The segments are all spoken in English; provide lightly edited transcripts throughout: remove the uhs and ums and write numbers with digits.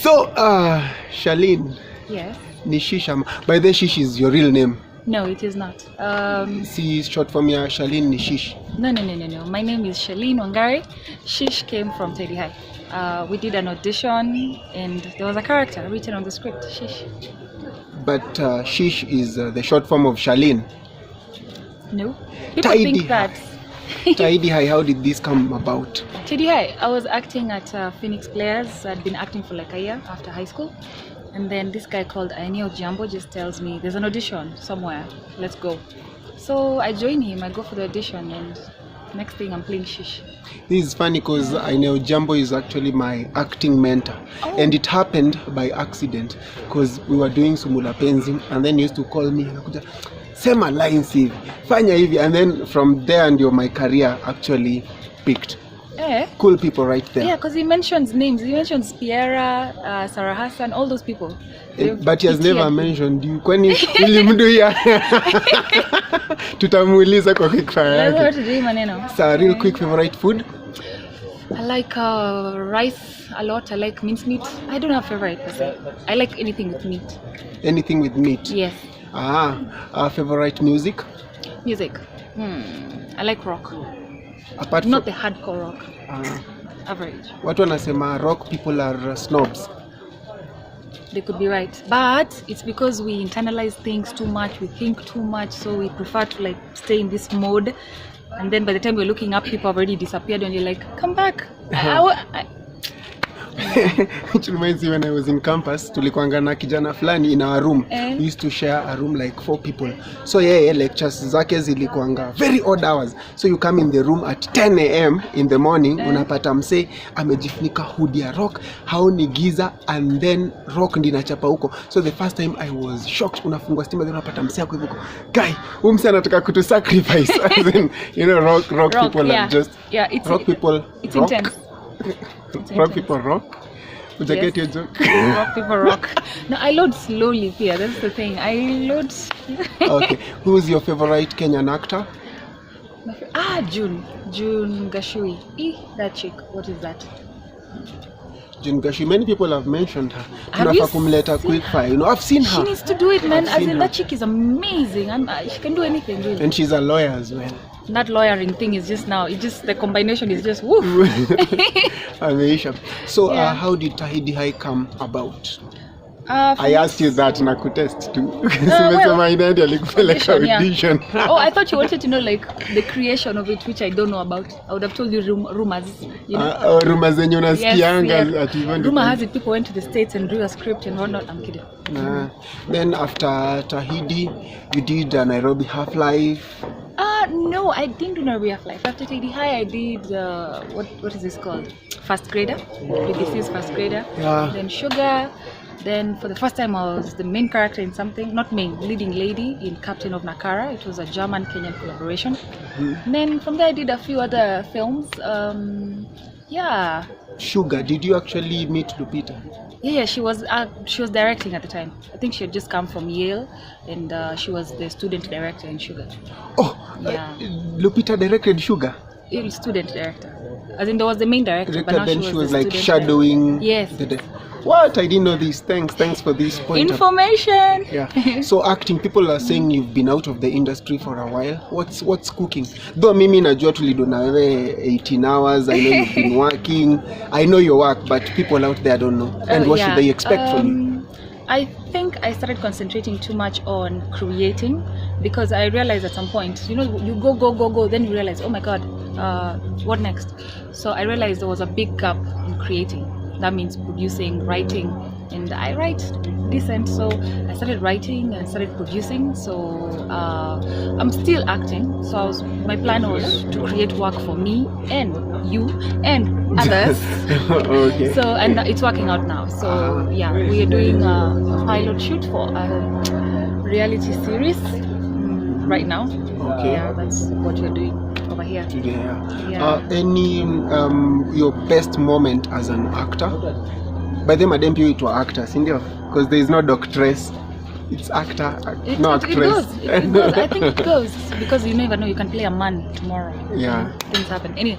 So, Shirleen. Yes. Ni Shish. By the way, Shish is your real name. No, it is not. See, short for me, Shirleen ni Shish. No. My name is Shirleen Wangari. Shish came from Tahid High. We did an audition and there was a character written on the script, Shish. But Shish is the short form of Shirleen. No. People Tahidi think that. Tahid High, how did this come about? Tahid High, I was acting at Phoenix Players. I'd been acting for like a year after high school. And then this guy called Jambo just tells me, there's an audition somewhere, let's go. So I join him, I go for the audition, and next thing I'm playing Shish. This is funny because Jambo is actually my acting mentor. Oh. And it happened by accident because we were doing Sumula Penzi and then he used to call me, Sema lines hivi, fanya hivi, and then from there and my career actually picked. Cool people right there. Yeah, because he mentions names. He mentions Pierra, Sarah Hassan, all those people. But he has never mentioned you. Kwani ulimduya? Tutamuuliza kwa quick fire yake. So, real quick favorite food? I like rice a lot. I like mincemeat. I don't have favorite per se. I like anything with meat. Anything with meat? Yes. Favorite music? Music. I like rock. Apart not the hardcore rock. Average. Watu wanasema rock people are snobs. They could be right, but it's because we internalize things too much, we think too much, so we prefer to like stay in this mode, and then by the time we're looking up, people have already disappeared and you're like, come back. Which reminds me, when I was in campus, tulikuanga na kijana fulani in our room. We used to share a room like 4 people. So lectures zake zilikuanga very odd hours. So you come in the room at 10 a.m. in the morning, unapata mse amejifunika hoodie ya rock, haoni giza, and then rock ndi nachapa huko. So the first time I was shocked, unafungwa stima, then unapata mse yako huko. Guy, mse anataka kutu sacrifice. As in, rock people are just rock people. It's intense. Rock people rock. Did I get your joke? Rock people rock. No, I load slowly here. That's the thing. I load. Okay. Who is your favorite Kenyan actor? June Gashui. That chick. What is that? June Gashui. Many people have mentioned her. Have you quick fire. I've seen her. She needs to do it, man. As in, that chick is amazing, and she can do anything, really. And she's a lawyer as well. That lawyering thing is just now. It just the combination is just woof. Amazing. So, how did Tahid High come about? I asked you that na kutest too. Audition. Oh, I thought you wanted to know like the creation of it, which I don't know about. I would have told you rumors. Rumors zenye unasikianga at even. Rumor has it people went to the States and drew a script and whatnot. I'm kidding. Then after Tahidi, you did Nairobi Half-Life. No, I didn't do Nairobi Half-Life. After Tahid High, I did what is this called? First Grader. BBC's First Grader. Then Shuga. Then for the first time I was the main character in something, not main, leading lady in Captain of Nakara. It was a German-Kenyan collaboration. And then from there I did a few other films. Shuga, did you actually meet Lupita? Yeah, she was directing at the time. I think she had just come from Yale, and she was the student director in Shuga. Lupita directed Shuga? Student director. As in there was the main director, but now then she was like shadowing. Yes. What? I didn't know this. Thanks for this point. Information. So acting, people are saying you've been out of the industry for a while. What's cooking? Though mimi najua tulido na wewe 18 hours. I know you've been working. I know your work, but people out there don't know. And what should they expect from you? I think I started concentrating too much on creating because I realized at some point, you go, then you realize, oh my God, what next? So I realized there was a big gap in creating. That means producing, writing, and I write decent, so I started writing and started producing. So I'm still acting. So my plan was to create work for me and you and others. Okay. So and it's working out now. So we are doing a pilot shoot for a reality series right now. Okay. That's what we're doing over here. Any your best moment as an actor? By the madam you to actors, because there is no doctress. It's actor, no actress. It goes. I think it goes because you never know. You can play a man tomorrow. Yeah. Things happen. Anyway,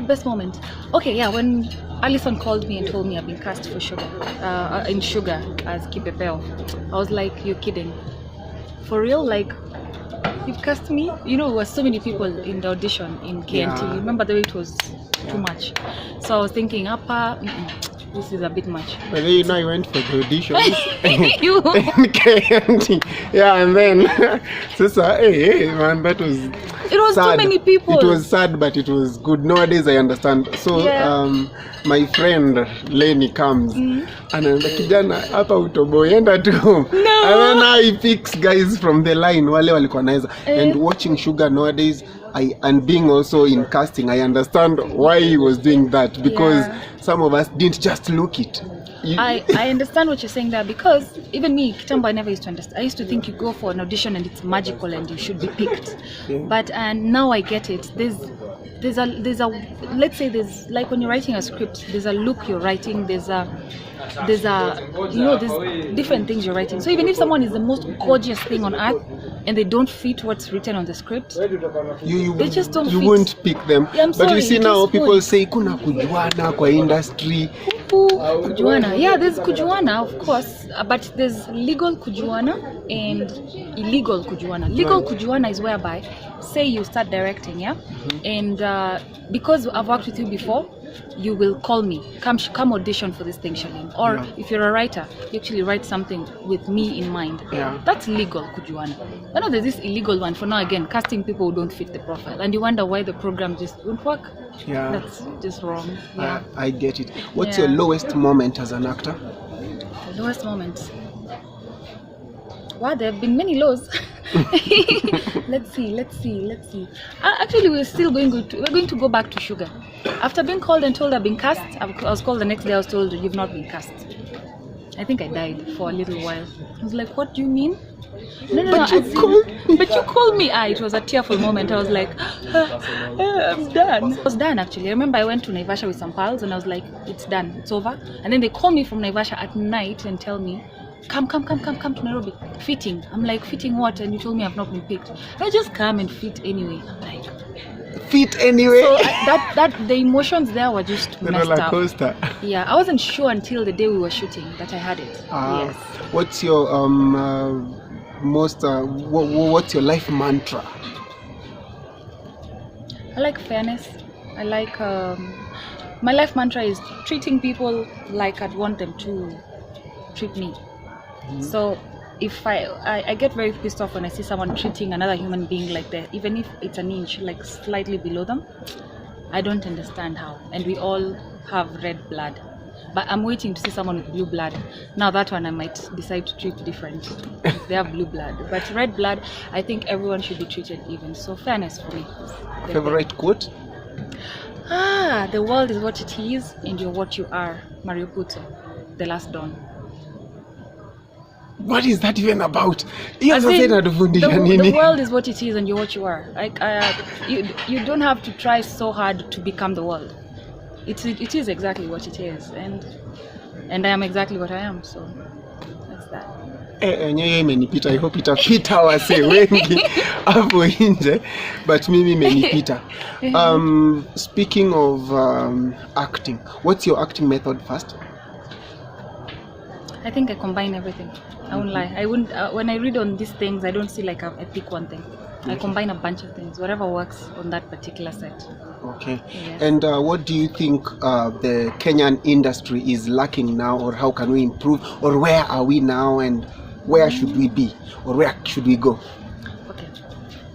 best moment. Okay, when Alison called me and told me I've been cast for Shuga, in Shuga as Kipepeo. I was like, you're kidding. For real? Like, you've cast me? You know, there were so many people in the audition in KNT. Yeah. Remember the way it was too much. So I was thinking, this is a bit much. But then, you know, I went for the auditions You- in KNT. Yeah, and then, hey, man, that was It was sad. too many people. It was sad, but it was good. Nowadays, I understand. So, Yeah. my friend Lenny comes, and anaambia kijana hapa utoboy, enda tu. No. And then now he picks guys from the line, wale walikuwa naeza. And watching Shuga nowadays, and being also in casting, I understand why he was doing that, because some of us didn't just look it. I understand what you're saying there, because even me, Kitambo, I never used to understand. I used to think you go for an audition and it's magical and you should be picked. But now I get it. There's a let's say there's like when you're writing a script, there's a look you're writing, there's different things you're writing. So even if someone is the most gorgeous thing on earth and they don't fit what's written on the script, they just don't you fit. won't pick them. Yeah, I'm but you sorry, see it now is people good. say kuna kujuana kwa industry. Kujuana. Yeah, there's kujuana, of course, but there's legal kujuana and illegal kujuana. Legal kujuana is whereby, say you start directing, and because I've worked with you before, you will call me, come audition for this thing, Shirleen. Or if you're a writer, you actually write something with me in mind. Yeah. That's legal kujuana. But now there's this illegal one, for now again, casting people who don't fit the profile, and you wonder why the program just won't work. Yeah. That's just wrong. Yeah. I get it. What's Yeah. your lowest moment as an actor? The lowest moment. Wow, there have been many lows. Let's see. Actually, we're going to go back to Shuga. After being called and told I've been cast, I was called the next day. I was told you've not been cast. I think I died for a little while. I was like, what do you mean? No. But you called me. But you called me. It was a tearful moment. I was like, I'm done. I was done actually. I remember I went to Naivasha with some pals and I was like, it's done, it's over. And then they call me from Naivasha at night and tell me, come to Nairobi. Fitting. I'm like, fitting what? And you told me I've not been picked. I just come and fit anyway. I'm like, Fit anyway. so that the emotions there were just The messed roller up. coaster. Yeah, I wasn't sure until the day we were shooting that I had it. Yes. What's your what's your life mantra? I like fairness. I like my life mantra is treating people like I'd want them to treat me. So if I get very pissed off when I see someone treating another human being like that, even if it's an inch, like slightly below them. I don't understand how. And we all have red blood. But I'm waiting to see someone with blue blood. Now that one I might decide to treat different if they have blue blood. But red blood, I think everyone should be treated even. So fairness for me. Favorite quote? The world is what it is and you're what you are. Mario Puzo, The Last Dawn. What is that even about? As in, the world is what it is and you're what you are. You don't have to try so hard to become the world. It is exactly what it is, and I am exactly what I am, so that's that. Enyewe imenipita. I hope itapita wase wengi hapo nje, but mimi imenipita. Speaking of acting, what's your acting method first? I think I combine everything. I won't lie. I wouldn't. When I read on these things, I don't see like I pick one thing. I combine a bunch of things, whatever works on that particular set. Okay. Yes. And what do you think the Kenyan industry is lacking now, or how can we improve, or where are we now, and where should we be, or where should we go? Okay.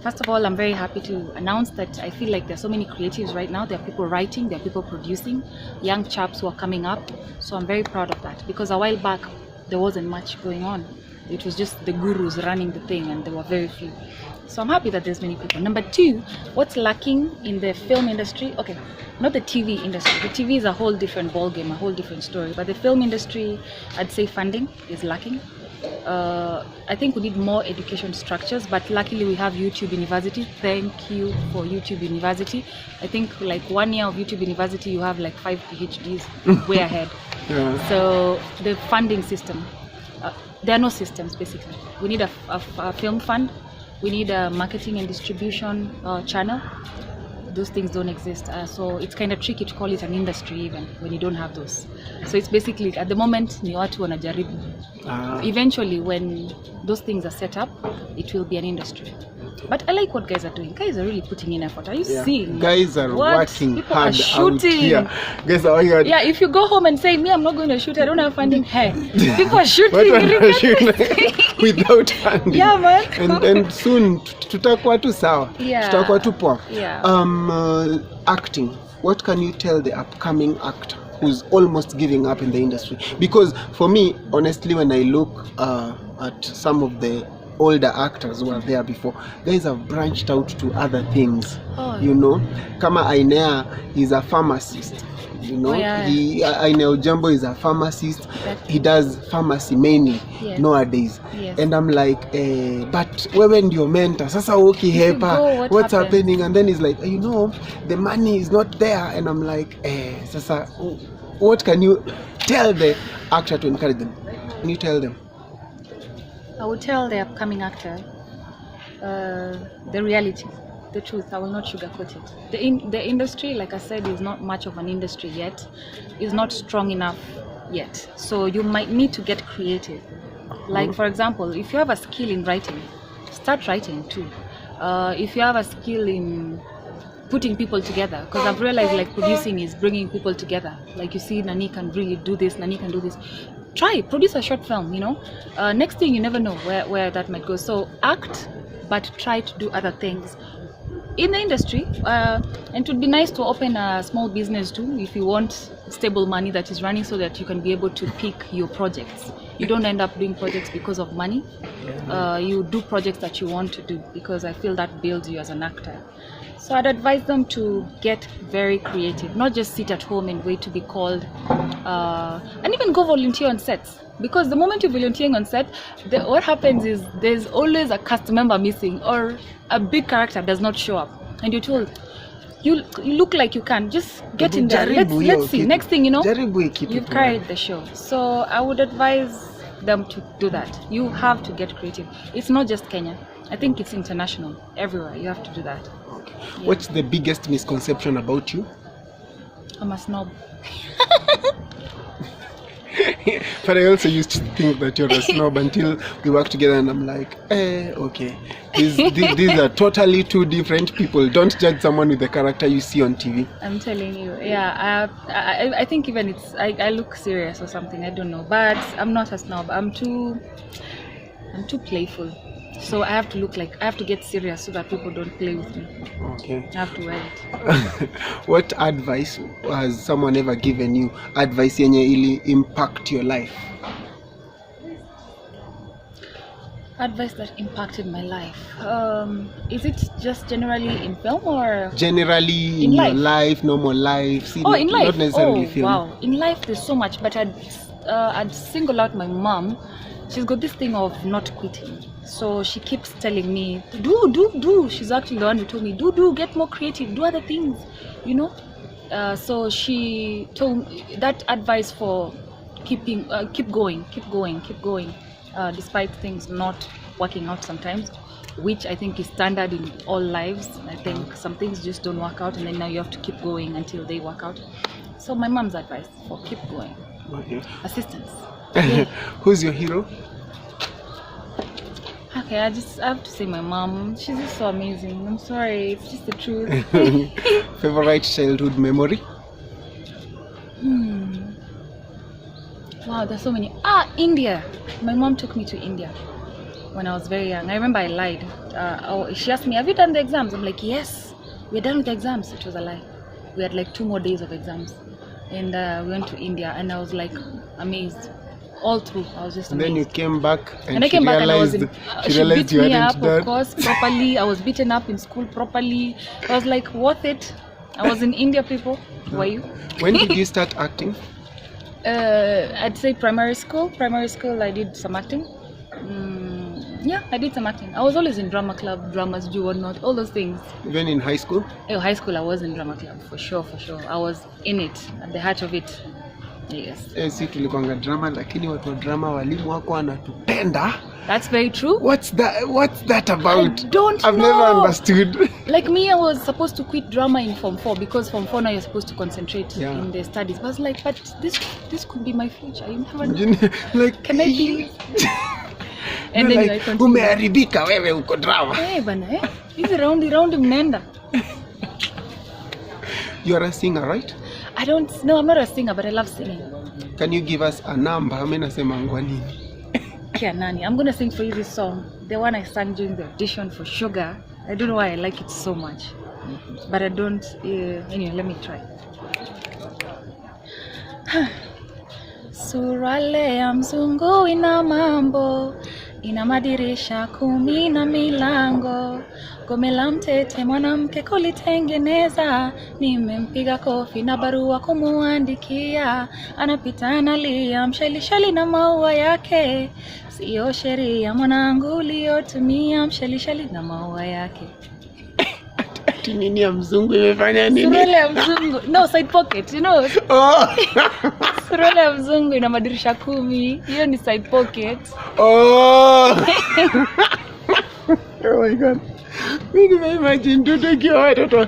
First of all, I'm very happy to announce that I feel like there's so many creatives right now. There are people writing, there are people producing, young chaps who are coming up. So I'm very proud of that, because a while back there wasn't much going on. It was just the gurus running the thing, and there were very few. So I'm happy that there's many people. Number two, what's lacking in the film industry? Okay, not the TV industry. The TV is a whole different ballgame, a whole different story. But the film industry, I'd say funding is lacking. I think we need more education structures, but luckily we have YouTube University. Thank you for YouTube University. I think like 1 year of YouTube University, you have like 5 PhDs, way ahead. Yeah. So the funding system, there are no systems basically. We need a film fund. We need a marketing and distribution channel. those things don't exist. So it's kind of tricky to call it an industry even when you don't have those. So it's basically at the moment ni watu wanajaribu. Eventually when those things are set up, it will be an industry. But I like what guys are doing. Guys are really putting in effort. Are you seeing? Guys are working People hard are shooting. out here. Guys are working hard. Yeah, if you go home and say, me, I'm not going to shoot, I don't have funding. Hey, people are shooting. Without funding. Yeah, man. And soon, tutakuwa tu sawa. Yeah. Tutakuwa tu poa. Yeah. Acting. What can you tell the upcoming actor who's almost giving up in the industry? Because for me, honestly, when I look at some of the older actors who were there before, guys have branched out to other things. You know, kama Ainea is a pharmacist. You know, Ainea Ojambo is a pharmacist. He does pharmacy mainly nowadays. And I'm like, but when your mentor, sasa ukihepa, what's happening? And then he's like, you know, the money is not there. And I'm like, sasa, what can you tell the actor to encourage them? Can you tell them? I would tell the upcoming actor the reality, the truth. I will not sugarcoat it. The industry, like I said, is not much of an industry yet. Is not strong enough yet. So you might need to get creative. Like for example, if you have a skill in writing, start writing too. If you have a skill in putting people together, because I've realized like producing is bringing people together. Like you see, Nani can really do this, Nani can do this. Try, produce a short film, you know. Next thing, you never know where that might go. So act, but try to do other things in the industry. And it would be nice to open a small business too, if you want stable money that is running, so that you can be able to pick your projects. You don't end up doing projects because of money. You do projects that you want to do, because I feel that builds you as an actor. So I'd advise them to get very creative, not just sit at home and wait to be called, and even go volunteer on sets. Because the moment you're volunteering on set, what happens is there's always a cast member missing, or a big character does not show up, and you're told, you look like you can, just get in there, let's see. Next thing you know, you've carried the show. So I would advise them to do that. You have to get creative. It's not just Kenya. I think it's international. Everywhere you have to do that. Okay. Yeah. What's the biggest misconception about you? I'm a snob. But I also used to think that you're a snob until we work together, and I'm like, okay. These are totally two different people. Don't judge someone with the character you see on TV. I'm telling you, yeah. I think even I look serious or something. I don't know, but I'm not a snob. I'm too playful. So I have to get serious so that people don't play with me. Okay. I have to wear it. What advice has someone ever given you? Advice yenye ili impact your life? Advice that impacted my life. Is it just generally in film or? Generally in your life, normal life. See, in life. Not necessarily film. Wow. In life there's so much, but I'd single out my mom. She's got this thing of not quitting. So she keeps telling me, do. She's actually the one who told me, do, get more creative, do other things, you know. So she told me that advice for keep going, despite things not working out sometimes, which I think is standard in all lives. I think some things just don't work out, and then now you have to keep going until they work out. So my mom's advice for keep going. Okay. Assistance. Yeah. Who's your hero? Okay, I have to say my mom. She's just so amazing. I'm sorry, it's just the truth. Favorite childhood memory? Wow, there's so many. India. My mom took me to India when I was very young. I remember I lied. She asked me, have you done the exams? I'm like, yes, we're done with the exams. It was a lie. We had like 2 more days of exams. And we went to India, and I was like amazed. All through, I was just amazed. And then you came back, and I came back, and I was she beat me up, of course, properly. I was beaten up in school properly. I was like, worth it. I was in India, people. Were you? When did you start acting? I'd say primary school. Primary school, I did some acting. Yeah, I did some acting. I was always in drama club, dramas, do whatnot, all those things. Even in high school? High school, I was in drama club, for sure. I was in it, at the heart of it. Yes. Si tulikuanga drama, lakini watu wa drama walimu wako wanatupenda. That's very true. What's that about? I've know. never understood. Like me, I was supposed to quit drama in Form 4 because Form 4 now you're supposed to concentrate in the studies. But I was like, but this could be my future. You never know. Like, can I please? And then like, I continue. Umeharibika wewe uko drama. Bana, hizi round mnaenda. You are a singer, right? No, I'm not a singer, but I love singing. Can you give us a number? Amenasema nini? Nani. I'm gonna sing for you this song, the one I sang during the audition for Sugar. I don't know why I like it so much, but I don't. Anyway, let me try. Surale ya mzungu ina mambo, ina madirisha 10 na milango. Gome la mtete mwanamke kulitengeneza, nimempiga kofi na barua kumuandikia. Anapita analia mshelisheli na maua yake, sio sheria mwanangu uliotumia mshelisheli na maua yake. Ati nini ya mzungu imefanya nini? Surale ya mzungu, no, side pocket, you know. Oh. Surale ya mzungu ina madirisha 10, hiyo ni side pocket. Oh. Oh my God. Mimi imagine tukiwa watoto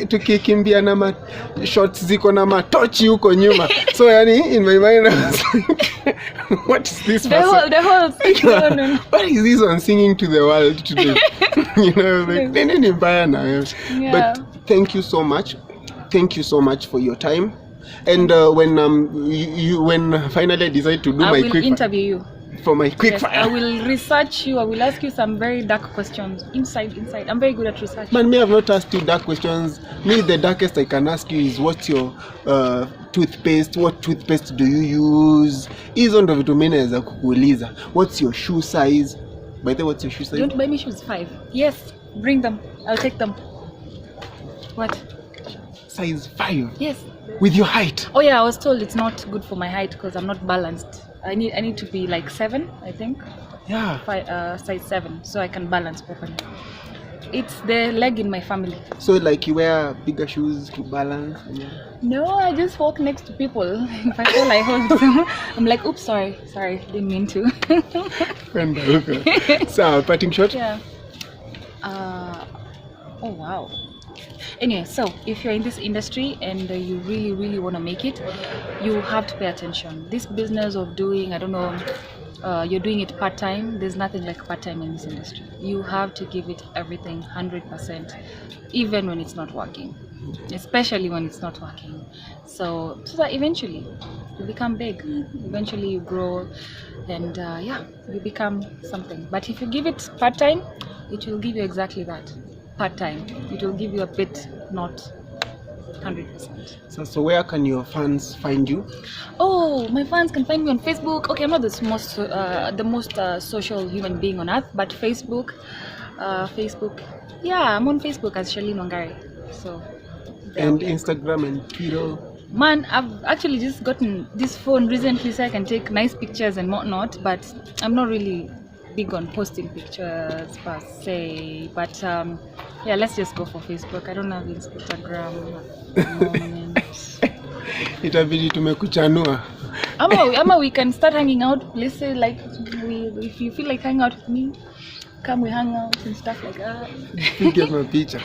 tukikimbia na shots ziko na matochi huko nyuma. So yani in my mind I was like, what is this person? The whole thing. No. What is this one singing to the world today? You know, like nini mbaya na wewe. But thank you so much. Thank you so much for your time. And when when finally I decide to do my quick, I will interview you. For my quick fire. I will research you. I will ask you some very dark questions. Inside. I'm very good at research. Man, me have not asked you dark questions. Me, the darkest I can ask you is what's your toothpaste? What toothpaste do you use? Hizo ndo vitu mimi naweza kukuuliza. What's your shoe size? By the way, what's your shoe size? Don't buy me shoes 5. Yes, bring them. I'll take them. What? Size 5? Yes. With your height? Oh yeah, I was told it's not good for my height because I'm not balanced. I need to be like 7, I think. Yeah. Size 7, so I can balance properly. It's the leg in my family. So like you wear bigger shoes to balance? Yeah. No, I just walk next to people. If I fall, I hold them. I'm like, oops, sorry, didn't mean to. So, parting shot? Yeah. Oh wow. Anyway, so if you're in this industry and you really want to make it, you have to pay attention. This business of doing, I don't know, you're doing it part-time, there's nothing like part-time in this industry. You have to give it everything 100%, even when it's not working, especially when it's not working. So that eventually you become big, eventually you grow, and you become something. But if you give it part-time, it will give you exactly that. Part-time, it will give you a bit, not 100%. So where can your fans find you? Oh, my fans can find me on Facebook. Okay, I'm not the most social human being on earth, but Facebook, yeah, I'm on Facebook as Shirleen Wangari. So. And Instagram and Twitter. Man, I've actually just gotten this phone recently so I can take nice pictures and whatnot, but I'm not really big on posting pictures per se, but yeah, let's just go for Facebook. I don't have Instagram at the moment. Itabidi tumekuchanua. Ama we can start hanging out places, like if you feel like hanging out with me, come we hang out and stuff like that. Get my picture.